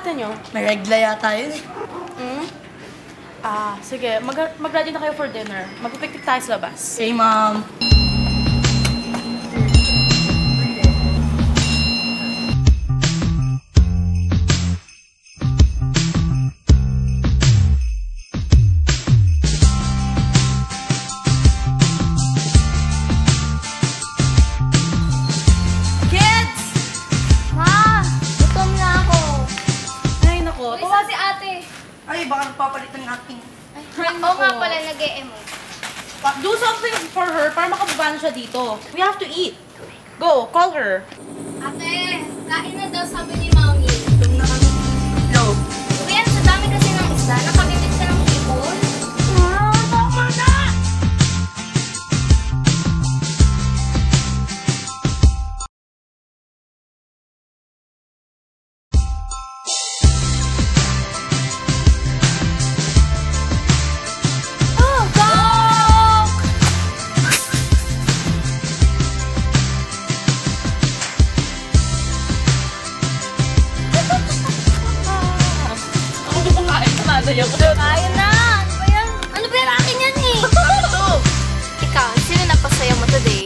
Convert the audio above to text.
ate nyo? May regla yata yun eh. Sige. Mag-ready na kayo for dinner. Magpipiktik tayo sa labas. Okay, ma'am. Ay, baka nagpapalit ng aking... Oo nga pala, nag-e-emo. Do something for her para makababa na siya dito. We have to eat. Go, call her. Ate, kain na daw sabi ni Mami. Hello? Kuya, sa dami kasi ng isda, nakabibit ka ng ipon. Tama na! Kaya na! Ano ba yan? Ano ba yan? Akin yan eh! Ikaw, sino napasaya mo today?